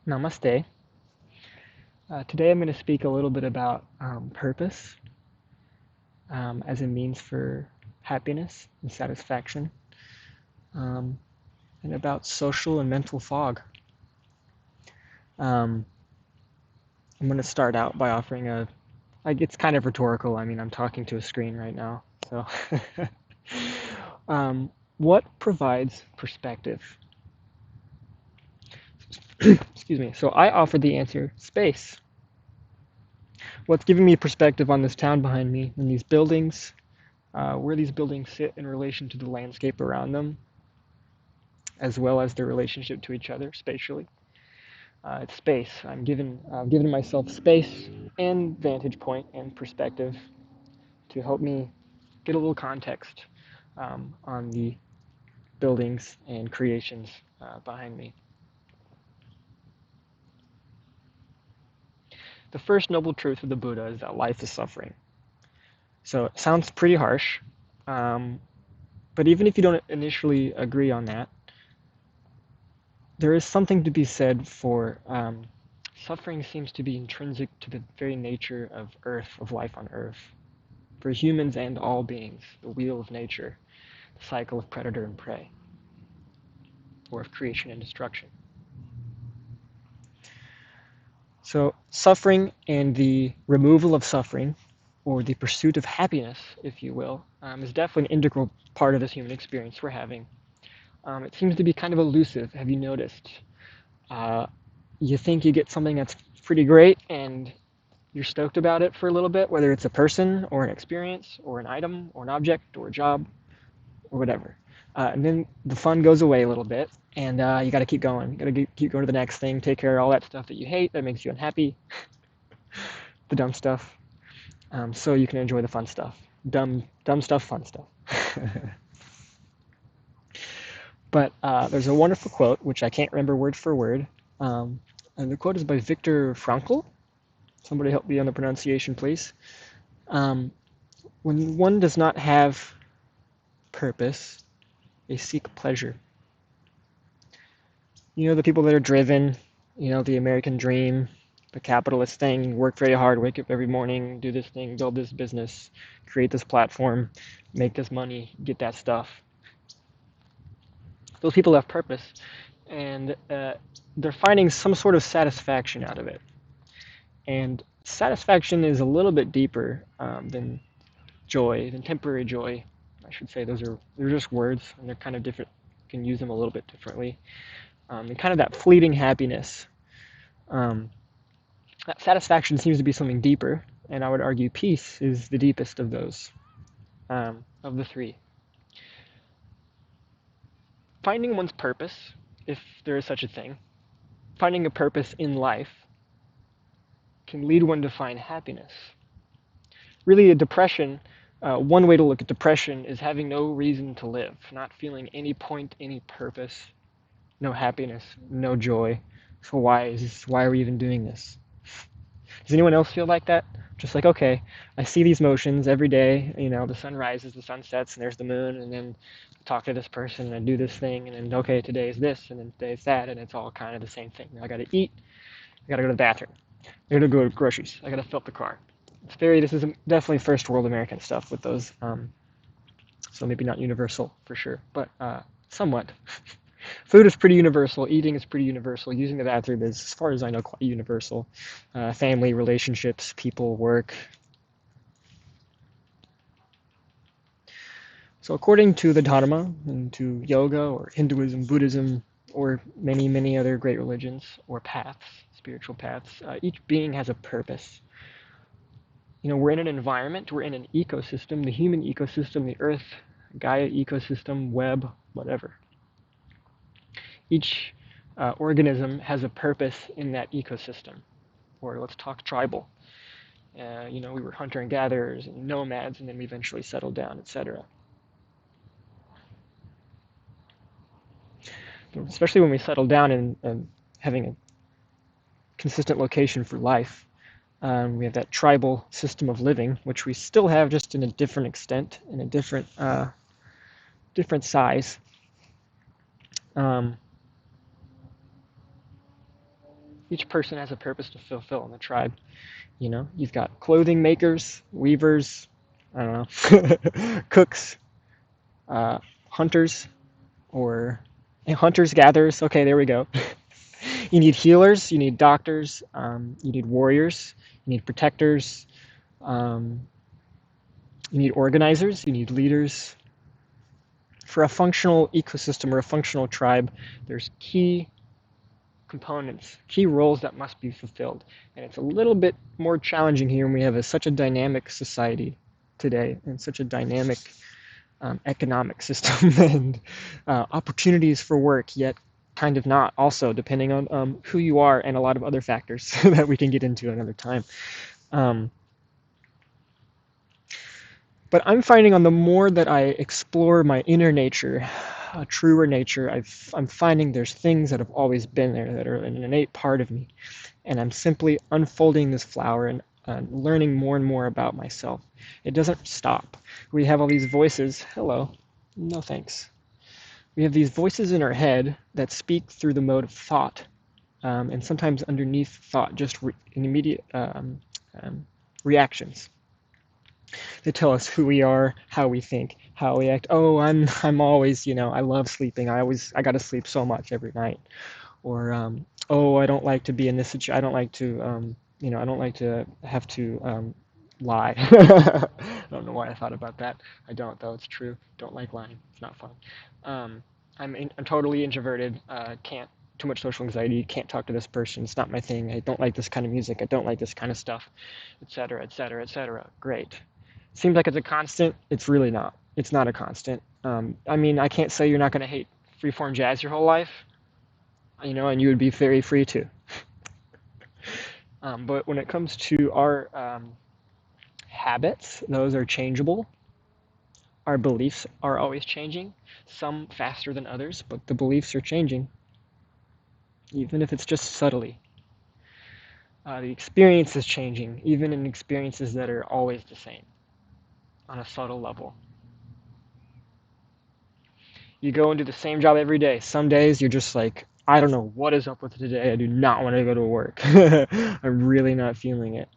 Namaste. Today I'm going to speak a little bit about purpose as a means for happiness and satisfaction, um, and about social and mental fog. Um, I'm going to start out by offering it's kind of rhetorical. I mean, I'm talking to a screen right now. So, what provides perspective? Excuse me. So I offered the answer, space. What's giving me perspective on this town behind me and these buildings, where these buildings sit in relation to the landscape around them, as well as their relationship to each other spatially. It's space. I've given myself space and vantage point and perspective to help me get a little context on the buildings and creations behind me. The first noble truth of the Buddha is that life is suffering. So it sounds pretty harsh, um, but even if you don't initially agree on that, there is something to be said for suffering seems to be intrinsic to the very nature of Earth, of life on Earth. For humans and all beings, the wheel of nature, the cycle of predator and prey, or of creation and destruction. So suffering and the removal of suffering, or the pursuit of happiness, if you will, is definitely an integral part of this human experience we're having. It seems to be kind of elusive, have you noticed? Uh, you think you get something that's pretty great and you're stoked about it for a little bit, whether it's a person or an experience or an item or an object or a job or whatever. And then the fun goes away a little bit, and you got to keep going. You got to keep going to the next thing, take care of all that stuff that you hate, that makes you unhappy, the dumb stuff, so you can enjoy the fun stuff. Dumb stuff, fun stuff. But there's a wonderful quote, which I can't remember word for word, and the quote is by Viktor Frankl. Somebody help me on the pronunciation, please. When one does not have purpose, they seek pleasure. You know, the people that are driven, you know, the American dream, the capitalist thing, work very hard, wake up every morning, do this thing, build this business, create this platform, make this money, get that stuff. Those people have purpose, and they're finding some sort of satisfaction out of it. And satisfaction is a little bit deeper than joy, than temporary joy. I should say they're just words, and they're kind of different. You can use them a little bit differently. And kind of that fleeting happiness. That satisfaction seems to be something deeper, and I would argue peace is the deepest of those, of the three. Finding one's purpose, if there is such a thing, finding a purpose in life can lead one to find happiness. Really, a depression, one way to look at depression is having no reason to live, not feeling any point, any purpose, no happiness, no joy. So why are we even doing this? Does anyone else feel like that? Just like, okay, I see these motions every day, you know, the sun rises, the sun sets, and there's the moon, and then I talk to this person, and I do this thing, and then, okay, today is this, and then today is that, and it's all kind of the same thing. I gotta eat, I gotta go to the bathroom, I gotta go to groceries, I gotta fill up the car. This is definitely first world American stuff with those, so maybe not universal for sure, but somewhat. Food is pretty universal. Eating is pretty universal. Using the bathroom is, as far as I know, quite universal. Family, relationships, people, work. So according to the Dharma and to yoga or Hinduism, Buddhism, or many, many other great religions or paths, spiritual paths, each being has a purpose. You know, we're in an environment, we're in an ecosystem, the human ecosystem, the earth, Gaia ecosystem, web, whatever. Each organism has a purpose in that ecosystem. Or let's talk tribal. You know, we were hunter and gatherers and nomads, and then we eventually settled down, etc. Especially when we settled down and having a consistent location for life. We have that tribal system of living, which we still have, just in a different extent, in a different size. Um, Each person has a purpose to fulfill in the tribe. You know, you've got clothing makers, weavers, I don't know, cooks, uh, hunters, or hunters, gatherers. Okay, there we go. You need healers, you need doctors, you need warriors, you need protectors, um, you need organizers, you need leaders. For a functional ecosystem or a functional tribe, there's key components, key roles that must be fulfilled. And it's a little bit more challenging here when we have such a dynamic society today and such a dynamic economic system and opportunities for work, yet kind of not also, depending on who you are and a lot of other factors that we can get into another time. Um, but I'm finding on the more that I explore my inner nature, a truer nature, I'm finding there's things that have always been there that are an innate part of me. And I'm simply unfolding this flower and learning more and more about myself. It doesn't stop. We have all these voices. Hello. No thanks. We have these voices in our head that speak through the mode of thought, and sometimes underneath thought, just immediate reactions. They tell us who we are, how we think, how we act. Oh, I'm always, I love sleeping. I got to sleep so much every night. Or oh, I don't like to be in this situation. I don't like to I don't like to have to lie. I don't know why I thought about that. I don't, though. It's true. Don't like lying. It's not fun. I'm totally introverted. Can't too much social anxiety. Can't talk to this person. It's not my thing. I don't like this kind of music. I don't like this kind of stuff, etc., etc., etc. Great. Seems like it's a constant. It's really not. It's not a constant. I mean, I can't say you're not going to hate freeform jazz your whole life, and you would be very free to. But when it comes to our habits, those are changeable. Our beliefs are always changing, some faster than others, but the beliefs are changing, even if it's just subtly. The experience is changing, even in experiences that are always the same, on a subtle level. You go and do the same job every day. Some days you're just like, I don't know what is up with today. I do not want to go to work. I'm really not feeling it.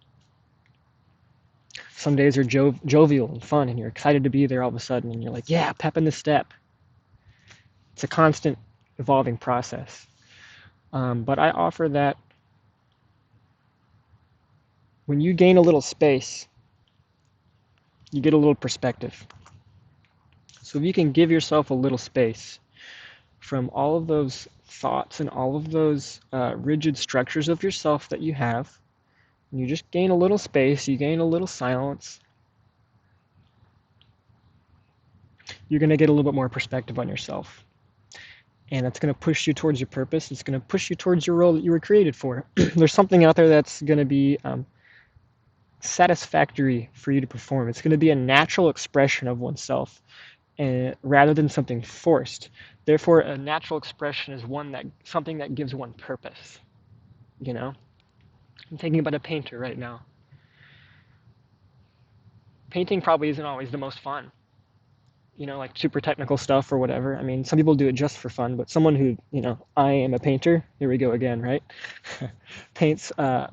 Some days are jovial and fun, and you're excited to be there all of a sudden, and you're like, yeah, pep in the step. It's a constant evolving process. But I offer that when you gain a little space, you get a little perspective. So if you can give yourself a little space from all of those thoughts and all of those rigid structures of yourself that you have, and you just gain a little space, you gain a little silence, you're going to get a little bit more perspective on yourself. And it's going to push you towards your purpose. It's going to push you towards your role that you were created for. There's something out there that's going to be satisfactory for you to perform. It's going to be a natural expression of oneself, rather than something forced. Therefore, a natural expression is something that gives one purpose. I'm thinking about a painter right now. Painting probably isn't always the most fun. Like super technical stuff or whatever. I mean, some people do it just for fun, but someone who, I am a painter, here we go again, right? Paints, let's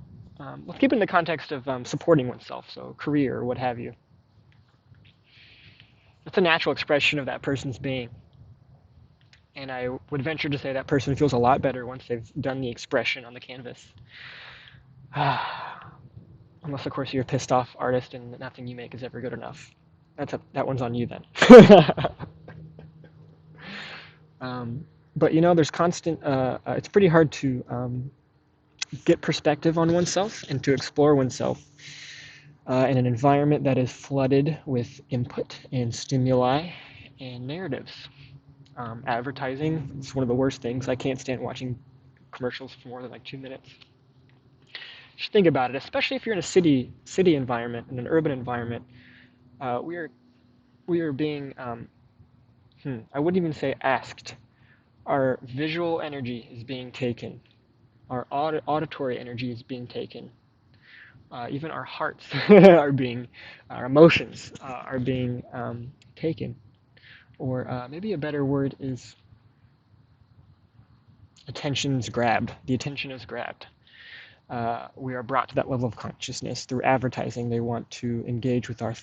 keep it in the context of supporting oneself, so career or what have you. It's a natural expression of that person's being. And I would venture to say that person feels a lot better once they've done the expression on the canvas. Unless, of course, you're a pissed off artist and nothing you make is ever good enough. That one's on you then. But there's constant. It's pretty hard to get perspective on oneself and to explore oneself in an environment that is flooded with input and stimuli and narratives. Advertising is one of the worst things. I can't stand watching commercials for more than like 2 minutes. Just think about it, especially if you're in a city environment, in an urban environment. We are being, I wouldn't even say asked. Our visual energy is being taken. Our auditory energy is being taken. Even our hearts our emotions are being taken. Or maybe a better word is attention's grabbed. The attention is grabbed. we are brought to that level of consciousness through advertising. They want to engage with our,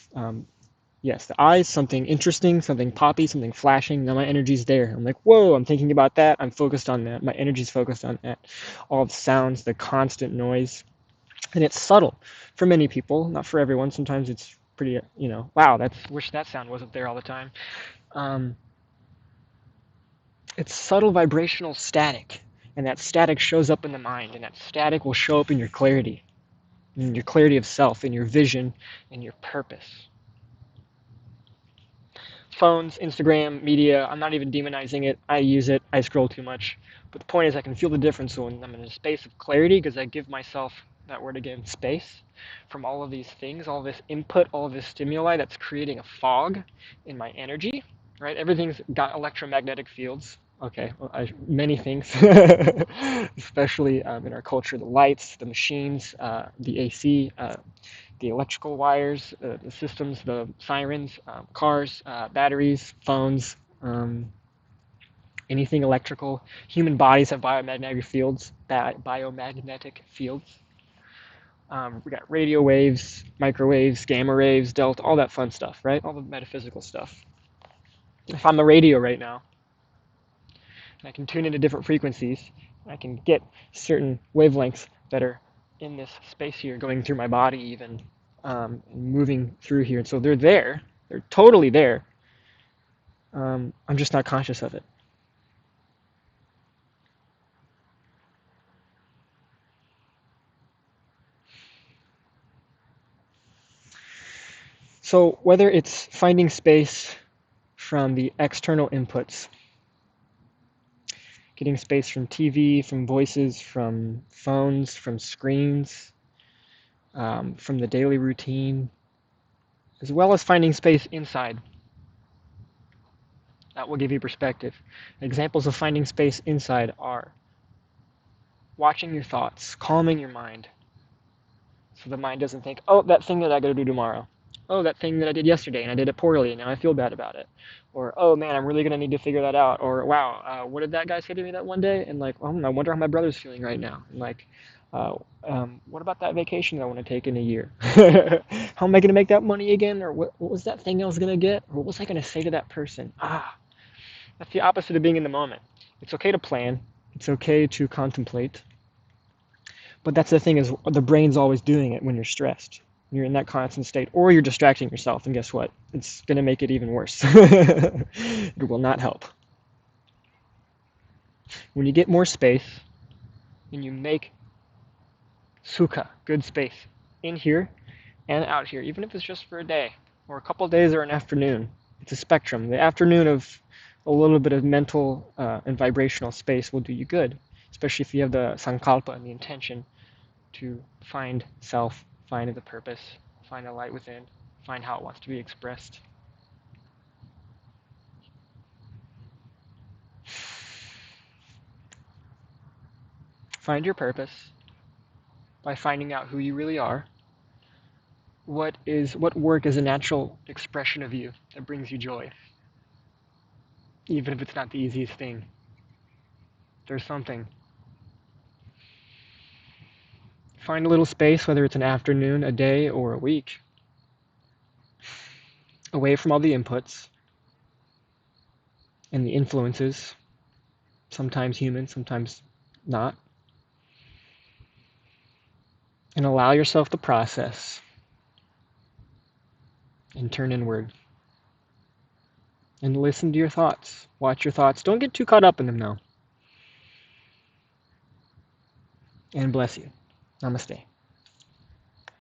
yes, the eyes, something interesting, something poppy, something flashing. Now my energy's there. I'm like, whoa, I'm thinking about that. I'm focused on that. My energy's focused on that. All the sounds, the constant noise. And it's subtle for many people, not for everyone. Sometimes it's pretty, wow, wish that sound wasn't there all the time. Um, it's subtle vibrational static, and that static shows up in the mind, and that static will show up in your clarity of self, in your vision, in your purpose. Phones, Instagram, media, I'm not even demonizing it. I use it. I scroll too much. But the point is I can feel the difference when I'm in a space of clarity because I give myself, that word again, space from all of these things, all this input, all of this stimuli that's creating a fog in my energy, right? Everything's got electromagnetic fields. Okay, well, many things, especially in our culture, the lights, the machines, the AC, the electrical wires, the systems, the sirens, cars, batteries, phones, anything electrical. Human bodies have biomagnetic fields. We got radio waves, microwaves, gamma waves, delta, all that fun stuff, right? All the metaphysical stuff. If I'm a radio right now, and I can tune into different frequencies, I can get certain wavelengths that are in this space here, going through my body even, moving through here. And so they're there. They're totally there. I'm just not conscious of it. So whether it's finding space from the external inputs, getting space from TV, from voices, from phones, from screens, from the daily routine, as well as finding space inside. That will give you perspective. Examples of finding space inside are watching your thoughts, calming your mind, so the mind doesn't think, oh, that thing that I got to do tomorrow. Oh, that thing that I did yesterday and I did it poorly and now I feel bad about it. Or, oh man, I'm really going to need to figure that out. Or, wow, what did that guy say to me that one day? And like, I wonder how my brother's feeling right now. And like, what about that vacation that I want to take in a year? How am I going to make that money again? Or what was that thing I was going to get? Or what was I going to say to that person? That's the opposite of being in the moment. It's okay to plan. It's okay to contemplate. But that's the thing is the brain's always doing it when you're stressed. You're in that constant state, or you're distracting yourself, and guess what? It's going to make it even worse. It will not help. When you get more space, and you make sukha, good space, in here and out here, even if it's just for a day, or a couple of days or an afternoon, it's a spectrum. The afternoon of a little bit of mental and vibrational space will do you good, especially if you have the sankalpa and the intention to find self, find the purpose, find the light within, find how it wants to be expressed. Find your purpose by finding out who you really are. What work is a natural expression of you that brings you joy? Even if it's not the easiest thing. There's something. Find a little space, whether it's an afternoon, a day, or a week, away from all the inputs and the influences, sometimes human, sometimes not, and allow yourself the process and turn inward and listen to your thoughts. Watch your thoughts. Don't get too caught up in them now. And bless you. Namaste.